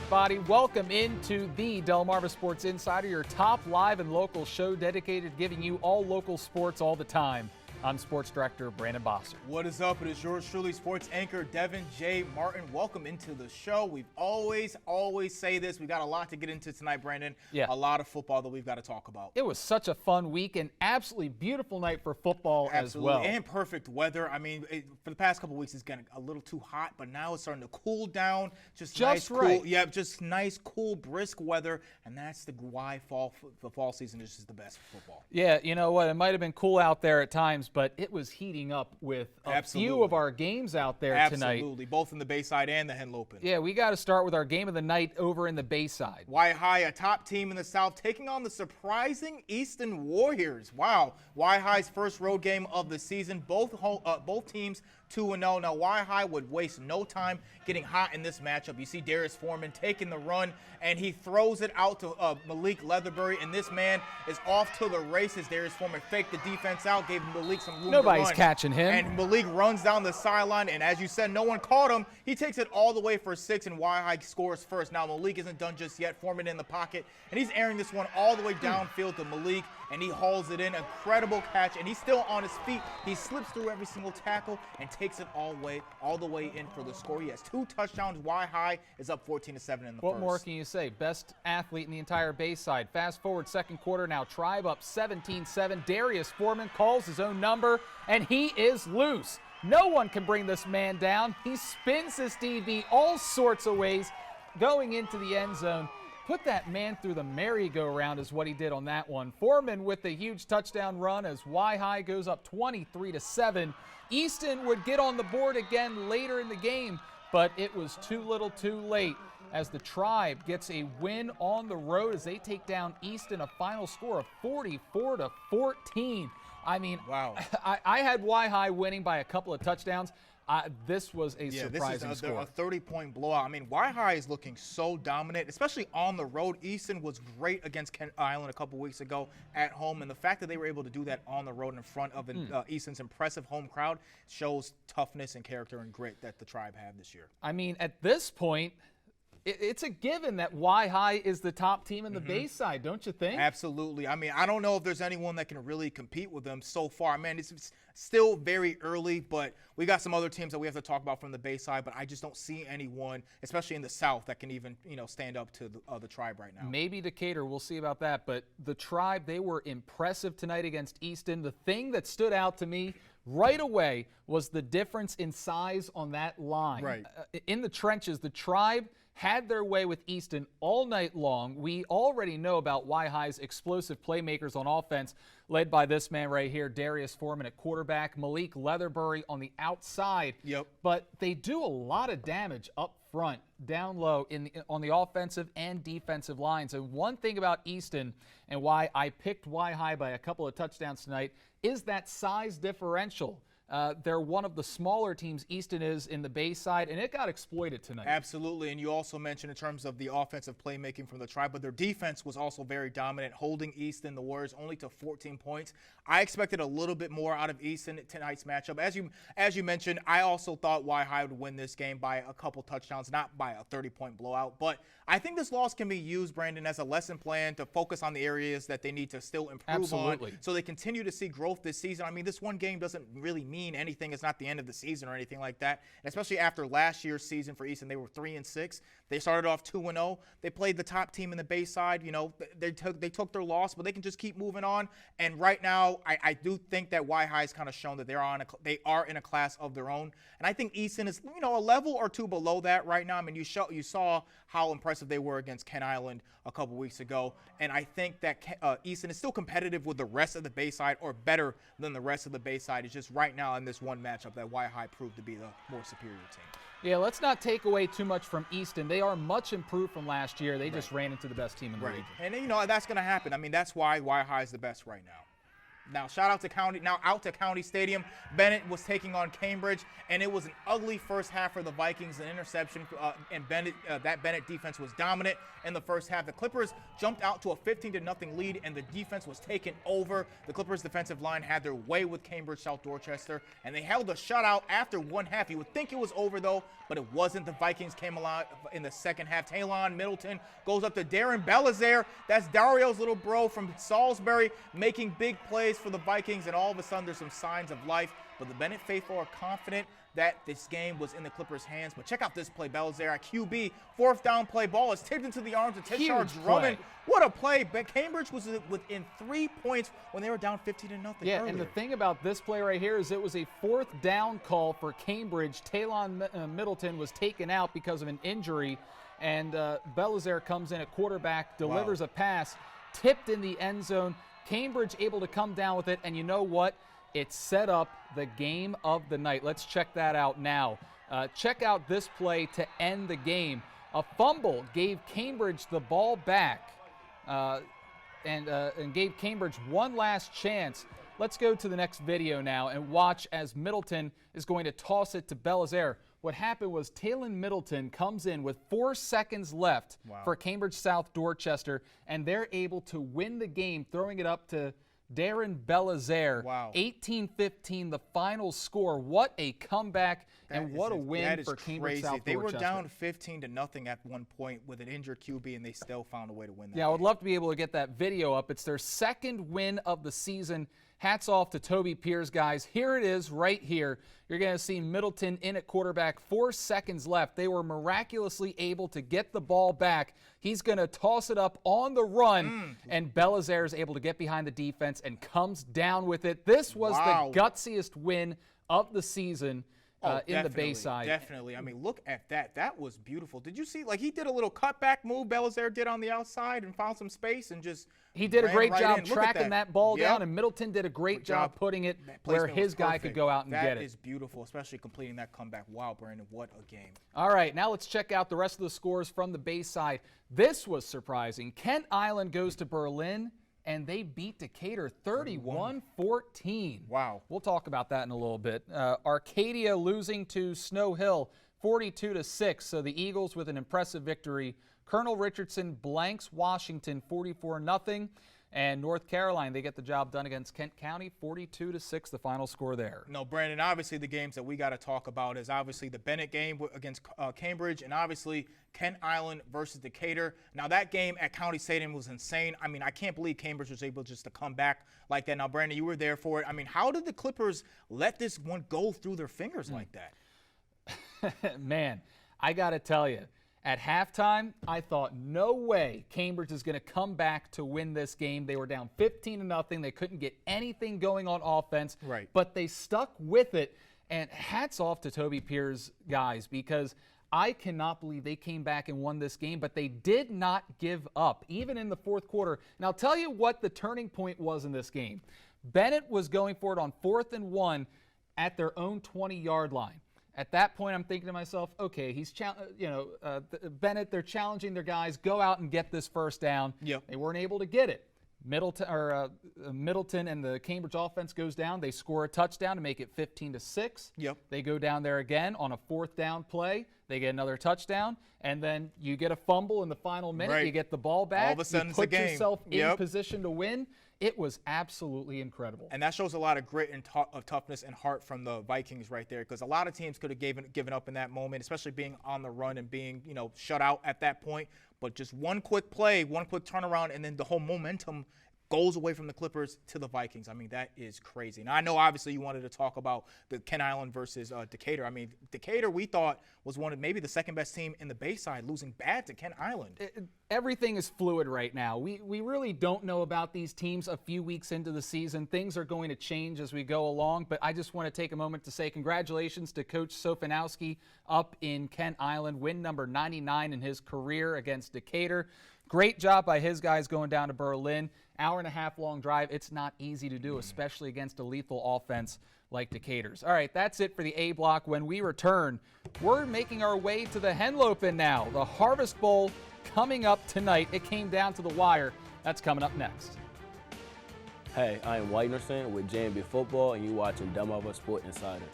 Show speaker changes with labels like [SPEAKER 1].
[SPEAKER 1] everybody. Welcome into the Delmarva Sports Insider, your top live and local show dedicated to giving you all local sports all the time. I'm Sports Director Brandon Bosser.
[SPEAKER 2] What is up? It is yours truly, sports anchor Devin J. Martin. Welcome into the show. We've always say this. We got a lot to get into tonight, Brandon.
[SPEAKER 1] Yeah.
[SPEAKER 2] A lot of football that we've got to talk about.
[SPEAKER 1] It was such a fun week and absolutely beautiful night for football as well.
[SPEAKER 2] And perfect weather. I mean, for the past couple of weeks, it's getting a little too hot, but now it's starting to cool down. Just nice,
[SPEAKER 1] right.
[SPEAKER 2] Cool. Yeah, just nice, cool, brisk weather, and that's why the fall season is just the best for football.
[SPEAKER 1] Yeah, you know what? It might have been cool out there at times, but it was heating up with a few of our games out there tonight.
[SPEAKER 2] Absolutely, both in the Bayside and the Henlopen.
[SPEAKER 1] Yeah, we got to start with our game of the night over in the Bayside.
[SPEAKER 2] Y-High, a top team in the South, taking on the surprising Easton Warriors. Wow, Y-High's first road game of the season. Both teams 2-0. Now, Y-High would waste no time getting hot in this matchup. You see Darius Foreman taking the run, and he throws it out to Malik Leatherbury, and this man is off to the races. Darius Foreman faked the defense out, gave Malik some room
[SPEAKER 1] Nobody's
[SPEAKER 2] to run.
[SPEAKER 1] catching him.
[SPEAKER 2] And Malik runs down the sideline, and as you said, no one caught him. He takes it all the way for 6, and Y-High scores first. Now, Malik isn't done just yet. Foreman in the pocket, and he's airing this one all the way downfield to Malik, and he hauls it in. Incredible catch, and he's still on his feet. He slips through every single tackle and takes it all the way in for the score. He has 2 touchdowns. Y-High is up 14-7 in the first.
[SPEAKER 1] What more can you say? Best athlete in the entire Bayside. Fast forward second quarter now. Tribe up 17-7. Darius Foreman calls his own number, and he is loose. No one can bring this man down. He spins his DB all sorts of ways going into the end zone. Put that man through the merry-go-round is what he did on that one. Foreman with a huge touchdown run as Y-High goes up 23-7. Easton would get on the board again later in the game, but it was too little too late as the Tribe gets a win on the road as they take down Easton, a final score of 44-14. I mean,
[SPEAKER 2] wow.
[SPEAKER 1] I had Y-High winning by a couple of touchdowns. This was a surprising score.
[SPEAKER 2] A 30-point blowout. I mean, Y-High is looking so dominant, especially on the road. Easton was great against Kent Island a couple weeks ago at home, and the fact that they were able to do that on the road in front of Easton's impressive home crowd shows toughness and character and grit that the Tribe have this year.
[SPEAKER 1] I mean, at this point, it's a given that Y-High is the top team in the Bayside, don't you think?
[SPEAKER 2] Absolutely. I mean, I don't know if there's anyone that can really compete with them so far. I mean, it's still very early, but we got some other teams that we have to talk about from the Bayside, but I just don't see anyone, especially in the South, that can even, stand up to the Tribe right now.
[SPEAKER 1] Maybe Decatur, we'll see about that, but the Tribe, they were impressive tonight against Easton. The thing that stood out to me right away was the difference in size on that line.
[SPEAKER 2] Right.
[SPEAKER 1] In the trenches, the Tribe had their way with Easton all night long. We already know about Y-High's explosive playmakers on offense, led by this man right here, Darius Foreman at quarterback, Malik Leatherbury on the outside.
[SPEAKER 2] Yep.
[SPEAKER 1] But they do a lot of damage up front, down low on the offensive and defensive lines. And one thing about Easton and why I picked Y-High by a couple of touchdowns tonight is that size differential. They're one of the smaller teams Easton is in the Bayside, and it got exploited tonight.
[SPEAKER 2] Absolutely, and you also mentioned in terms of the offensive playmaking from the Tribe, but their defense was also very dominant, holding Easton, the Warriors, only to 14 points. I expected a little bit more out of Easton tonight's matchup. As you mentioned, I also thought Y-High would win this game by a couple touchdowns, not by a 30-point blowout. But I think this loss can be used, Brandon, as a lesson plan to focus on the areas that they need to still improve on, so they continue to see growth this season. I mean, this one game doesn't really mean anything. It's not the end of the season or anything like that. And especially after last year's season for Easton, they were 3-6. They started off 2-0. They played the top team in the Bayside. They took their loss, but they can just keep moving on. And right now, I do think that Y-High has kind of shown that they are in a class of their own. And I think Easton is, a level or two below that right now. I mean, you saw how impressive they were against Kent Island a couple weeks ago. And I think that Easton is still competitive with the rest of the Bayside, or better than the rest of the Bayside. It's just right now in this one matchup that Y-High proved to be the more superior team.
[SPEAKER 1] Yeah, let's not take away too much from Easton. They are much improved from last year. They just ran into the best team in the region.
[SPEAKER 2] And, that's going to happen. I mean, that's why Y-High is the best right now. Now, shout out to County. Now out to County Stadium. Bennett was taking on Cambridge, and it was an ugly first half for the Vikings. An interception, and that Bennett defense was dominant in the first half. The Clippers jumped out to a 15-0 lead, and the defense was taken over. The Clippers' defensive line had their way with Cambridge South Dorchester, and they held a shutout after one half. You would think it was over, though, but it wasn't. The Vikings came alive in the second half. Talon Middleton goes up to Darren Belizaire. That's Dario's little bro from Salisbury, making big plays for the Vikings, and all of a sudden there's some signs of life. But the Bennett faithful are confident that this game was in the Clippers' hands. But check out this play. Belizaire at QB, fourth down play. Ball is tipped into the arms of Tishar Drummond. What a play. But Cambridge was within 3 points when they were down 15-0
[SPEAKER 1] Yeah,
[SPEAKER 2] earlier.
[SPEAKER 1] and the thing about this play right here is it was a fourth down call for Cambridge. Talon Middleton was taken out because of an injury, and Belizaire comes in at quarterback, delivers a pass, tipped in the end zone. Cambridge able to come down with it, and you know what? It set up the game of the night. Let's check that out now. Check out this play to end the game. A fumble gave Cambridge the ball back and gave Cambridge one last chance. Let's go to the next video now and watch as Middleton is going to toss it to Belizaire. What happened was Talon Middleton comes in with 4 seconds left for Cambridge South Dorchester, and they're able to win the game, throwing it up to Darren Belizaire. 18-15, the final score. What a comeback and what a win for Cambridge South Dorchester.
[SPEAKER 2] They were down 15-0 at one point with an injured QB, and they still found a way to win that
[SPEAKER 1] game. I would love to be able to get that video up. It's their second win of the season. Hats off to Toby Pierce, guys. Here it is right here. You're going to see Middleton in at quarterback, 4 seconds left. They were miraculously able to get the ball back. He's going to toss it up on the run, and Belizaire is able to get behind the defense and comes down with it. This was the gutsiest win of the season. In the Bayside.
[SPEAKER 2] Definitely. I mean, look at that. That was beautiful. Did you see, like, he did a little cutback move Belizaire did on the outside and found some space and just
[SPEAKER 1] He did a great job tracking that ball down, and Middleton did a great job putting it where his guy could go out and get it.
[SPEAKER 2] That is beautiful, especially completing that comeback. Wow, Brandon, what a game.
[SPEAKER 1] All right, now let's check out the rest of the scores from the Bayside. This was surprising. Kent Island goes to Berlin, and they beat Decatur 31-14.
[SPEAKER 2] Wow.
[SPEAKER 1] We'll talk about that in a little bit. Arcadia losing to Snow Hill 42-6, so the Eagles with an impressive victory. Colonel Richardson blanks Washington 44-0. And North Carolina, they get the job done against Kent County, 42-6, the final score there.
[SPEAKER 2] No, Brandon, obviously the games that we got to talk about is obviously the Bennett game against Cambridge, and obviously Kent Island versus Decatur. Now, that game at County Stadium was insane. I mean, I can't believe Cambridge was able just to come back like that. Now, Brandon, you were there for it. I mean, how did the Clippers let this one go through their fingers like that?
[SPEAKER 1] Man, I got to tell you. At halftime, I thought, no way Cambridge is going to come back to win this game. They were down 15-0. They couldn't get anything going on offense.
[SPEAKER 2] Right.
[SPEAKER 1] But they stuck with it. And hats off to Toby Pierce, guys, because I cannot believe they came back and won this game. But they did not give up, even in the fourth quarter. And I'll tell you what the turning point was in this game. Bennett was going for it on 4th and 1 at their own 20-yard line. At that point, I'm thinking to myself, okay, Bennett, they're challenging their guys, go out and get this first down.
[SPEAKER 2] Yep.
[SPEAKER 1] They weren't able to get it. Middleton and the Cambridge offense goes down. They score a touchdown to make it 15-6.
[SPEAKER 2] Yep.
[SPEAKER 1] They go down there again on a 4th down play. They get another touchdown, and then you get a fumble in the final minute.
[SPEAKER 2] Right.
[SPEAKER 1] You get the ball back.
[SPEAKER 2] All of a sudden,
[SPEAKER 1] you put
[SPEAKER 2] it's a game.
[SPEAKER 1] yourself in position to win. It was absolutely incredible.
[SPEAKER 2] And that shows a lot of grit and toughness and heart from the Vikings right there, because a lot of teams could have given up in that moment, especially being on the run and being, shut out at that point. But just one quick play, one quick turnaround, and then the whole momentum goes away from the Clippers to the Vikings. I mean, that is crazy. Now, I know obviously you wanted to talk about the Kent Island versus Decatur. I mean, Decatur we thought was maybe the second best team in the Bayside, losing bad to Kent Island.
[SPEAKER 1] Everything is fluid right now. We really don't know about these teams a few weeks into the season. Things are going to change as we go along, but I just want to take a moment to say congratulations to Coach Sofanowski up in Kent Island, win number 99 in his career against Decatur. Great job by his guys going down to Berlin. Hour-and-a-half long drive. It's not easy to do, especially against a lethal offense like Decatur's. All right, that's it for the A block. When we return, we're making our way to the Henlopen now. The Harvest Bowl coming up tonight. It came down to the wire. That's coming up next.
[SPEAKER 3] Hey, I am Whitenerson with JMB Football, and you're watching Delmarva Sport Insider.